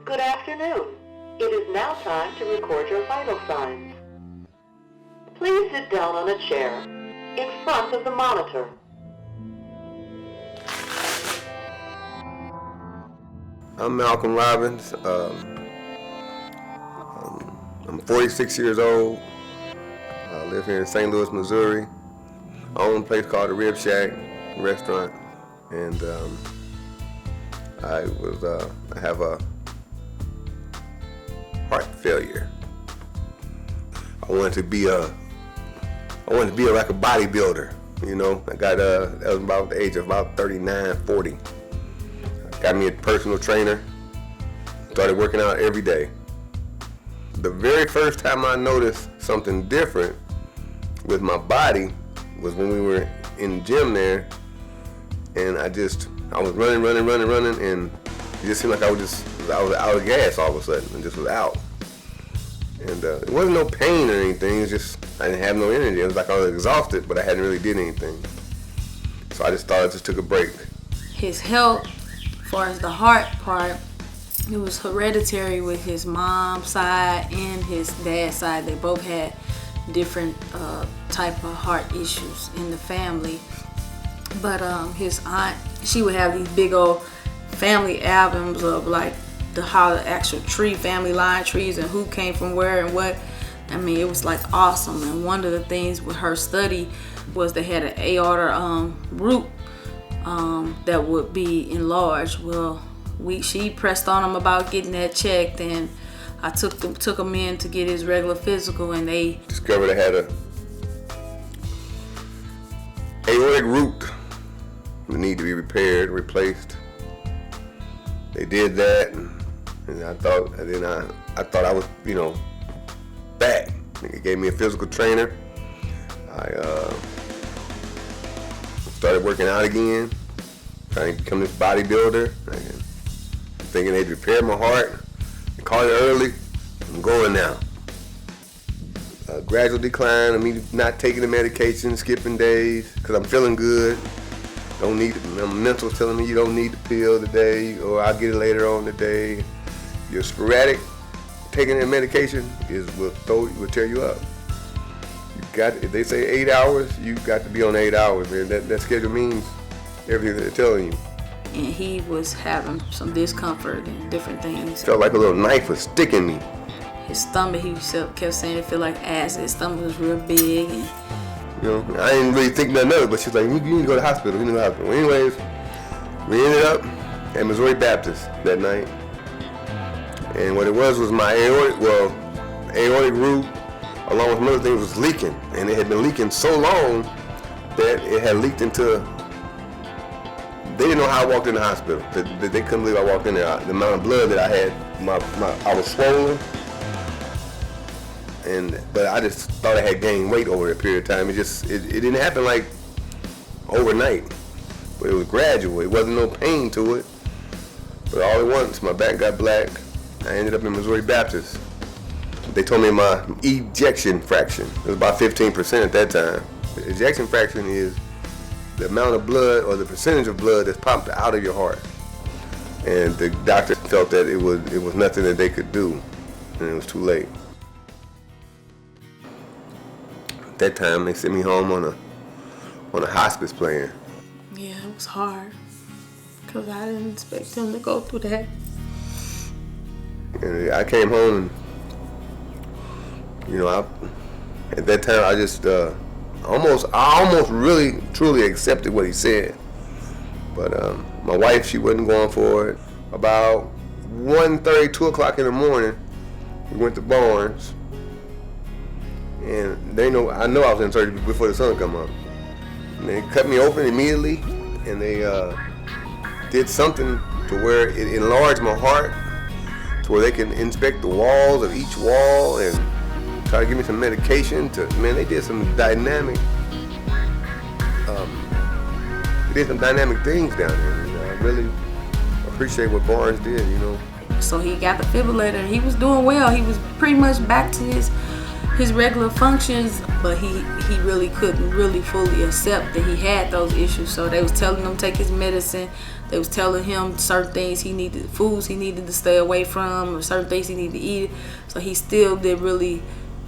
Good afternoon. It is now time to record your vital signs. Please sit down on a chair in front of the monitor. I'm Malcolm Robbins. I'm 46 years old. I live here in St. Louis, Missouri. I own a place called the Rib Shack restaurant, and I have a heart failure. I wanted to be like a bodybuilder. You know, I got that was about the age of about 39, 40. Got me a personal trainer. Started working out every day. The very first time I noticed something different with my body was when we were in the gym there, and I was running, and it just seemed like I was out of gas all of a sudden, and just was out. And it wasn't no pain or anything. It's just I didn't have no energy. It was like I was exhausted, but I hadn't really did anything. So I just took a break. His health, as far as the heart part, it was hereditary with his mom's side and his dad's side. They both had different type of heart issues in the family. But his aunt, she would have these big old family albums of like how the actual family line trees and who came from where and what. I mean, it was like awesome. And one of the things with her study was they had an aorta root that would be enlarged. Well, she pressed on him about getting that checked, and I took him in to get his regular physical, and they discovered I had a aortic root that needed to be repaired, replaced. They did that, and I thought I was, back. They gave me a physical trainer. I started working out again, trying to become this bodybuilder. Thinking they'd repair my heart. They caught it early. I'm going now. A gradual decline of me not taking the medication, skipping days, because I'm feeling good. Don't need it. My mental's telling me you don't need the pill today, or I'll get it later on today. You're sporadic. Taking that medication will tear you up. If they say 8 hours, you got to be on 8 hours, man. That schedule means everything that they're telling you. And he was having some discomfort and different things. Felt like a little knife was sticking me. His stomach, he kept saying it felt like acid. His stomach was real big. And I didn't really think nothing of it, but she's like, you need to go to the hospital. Well, anyways, we ended up at Missouri Baptist that night. And what it was my aortic root, along with some other things, was leaking. And it had been leaking so long that it had leaked into. They didn't know how I walked in the hospital. They couldn't believe I walked in there. The amount of blood that I had, I was swollen. But I just thought I had gained weight over a period of time. It didn't happen like overnight. But it was gradual. It wasn't no pain to it. But all at once, my back got black. I ended up in Missouri Baptist. They told me my ejection fraction. It was about 15% at that time. The ejection fraction is the amount of blood or the percentage of blood that's pumped out of your heart. And the doctor felt that it was nothing that they could do, and it was too late. At that time, they sent me home on a hospice plan. Yeah, it was hard because I didn't expect him to go through that. And I came home, and at that time I just I almost really truly accepted what he said. But my wife, she wasn't going for it. About 1:30, 2 o'clock in the morning, we went to Barnes, and I know I was in surgery before the sun come up. And they cut me open immediately, and they did something to where it enlarged my heart, to where they can inspect the walls of each wall and try to give me some medication. They did some dynamic things down there. I really appreciate what Barnes did, So he got the defibrillator, and he was doing well. He was pretty much back to his regular functions, but he really couldn't really fully accept that he had those issues. So they was telling him take his medicine, They was telling him certain things foods he needed to stay away from, or certain things he needed to eat. So he still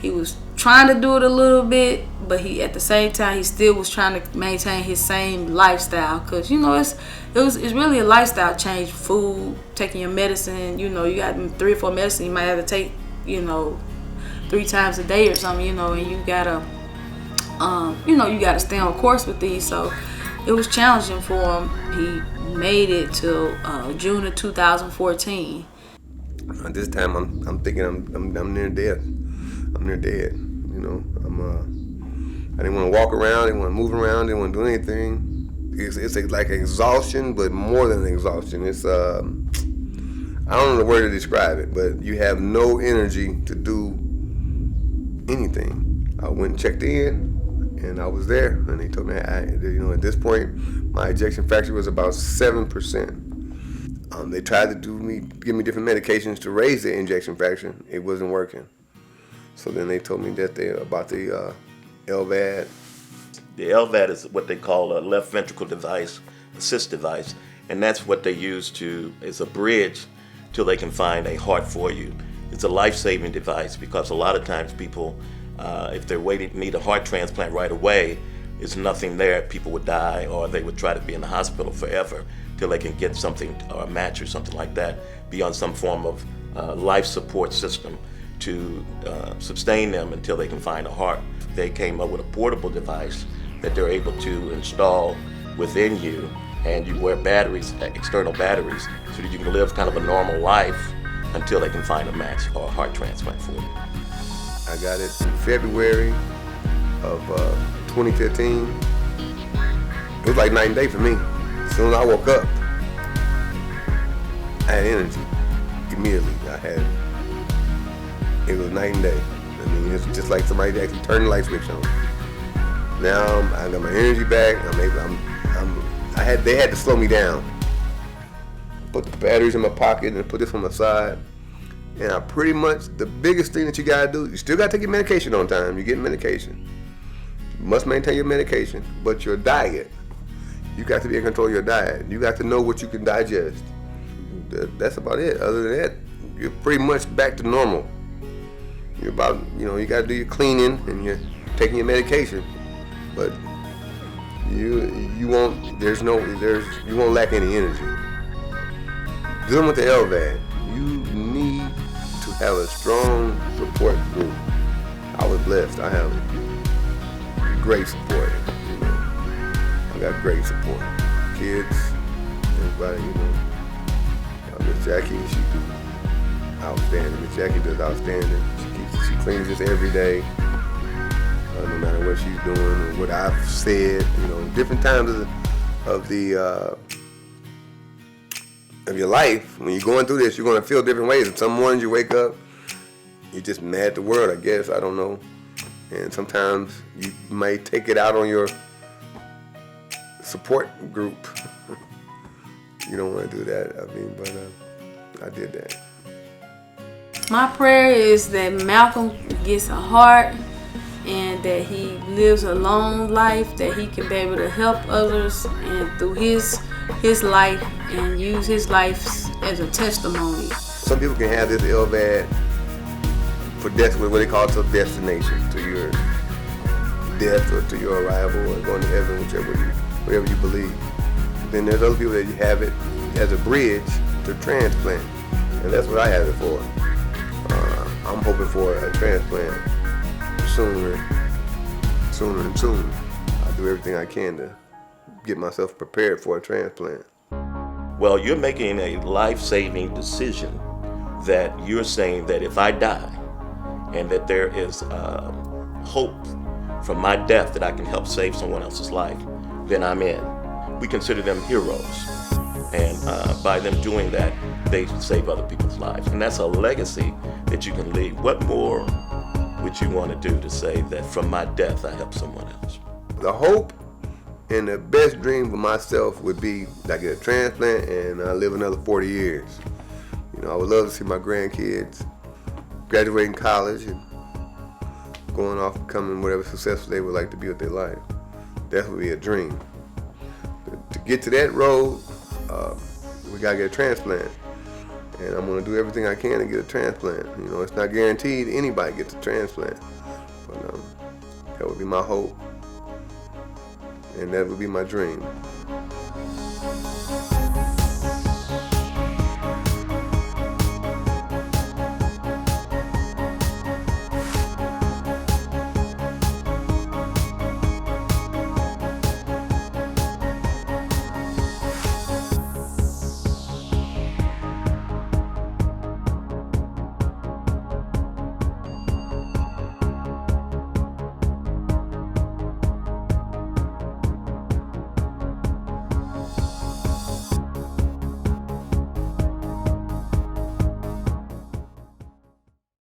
he was trying to do it a little bit, but at the same time he still was trying to maintain his same lifestyle. Cause it's really a lifestyle change. Food, taking your medicine. You got 3 or 4 medicine you might have to take 3 times a day or something. And you gotta you gotta stay on course with these. So it was challenging for him. He made it till June of 2014. At this time, I'm thinking I'm near death. I'm near dead. I didn't want to walk around. I didn't want to move around. I didn't want to do anything. It's like exhaustion, but more than exhaustion. It's I don't know the word to describe it, but you have no energy to do anything. I went and checked in, and I was there, and they told me, at this point, my ejection fraction was about 7%. They tried to give me different medications to raise the ejection fraction. It wasn't working. So then they told me about the LVAD. The LVAD is what they call a left ventricle assist device, and that's what they use as a bridge till they can find a heart for you. It's a life-saving device because a lot of times people, if they're need a heart transplant right away, there's nothing there. People would die, or they would try to be in the hospital forever till they can get something, or a match or something like that, be on some form of life support system to sustain them until they can find a heart. They came up with a portable device that they're able to install within you, and you wear batteries, external batteries, so that you can live kind of a normal life until they can find a match or a heart transplant for you. I got it in February of 2015. It was like night and day for me. As soon as I woke up, I had energy immediately. It was night and day. I mean, it's just like somebody actually turned the light switch on. Now I got my energy back. They had to slow me down. Put the batteries in my pocket and put this on my side. And the biggest thing that you gotta do, you still gotta take your medication on time. You're getting medication. You must maintain your medication, but your diet, you got to be in control of your diet. You got to know what you can digest. That's about it. Other than that, you're pretty much back to normal. You're about, you got to do your cleaning and you're taking your medication, but you won't lack any energy. Dealing with the LVAD, you need to have a strong support group. I was blessed. I have great support. I got great support. Kids, everybody, Miss Jackie, she do outstanding. Miss Jackie does outstanding. She cleans this every day, no matter what she's doing or what I've said. Different times of your life, when you're going through this, you're going to feel different ways. Some mornings you wake up, you're just mad at the world, I guess. I don't know. And sometimes you may take it out on your support group. You don't want to do that. But I did that. My prayer is that Malcolm gets a heart and that he lives a long life, that he can be able to help others and through his life and use his life as a testimony. Some people can have this LVAD for what they call to destination, to your death or to your arrival or going to heaven, whatever you believe. Then there's other people that you have it as a bridge to transplant, and that's what I have it for. I'm hoping for a transplant sooner and sooner. I'll do everything I can to get myself prepared for a transplant. Well, you're making a life-saving decision that you're saying that if I die and that there is hope from my death that I can help save someone else's life, then I'm in. We consider them heroes. And by them doing that, they save other people's lives. And that's a legacy that you can leave. What more would you want to do to say that from my death, I help someone else? The hope and the best dream for myself would be that I get a transplant and I live another 40 years. I would love to see my grandkids graduating college and going off becoming whatever successful they would like to be with their life. That would be a dream. To get to that road, we gotta get a transplant, and I'm gonna do everything I can to get a transplant. You know, it's not guaranteed anybody gets a transplant, but that would be my hope, and that would be my dream.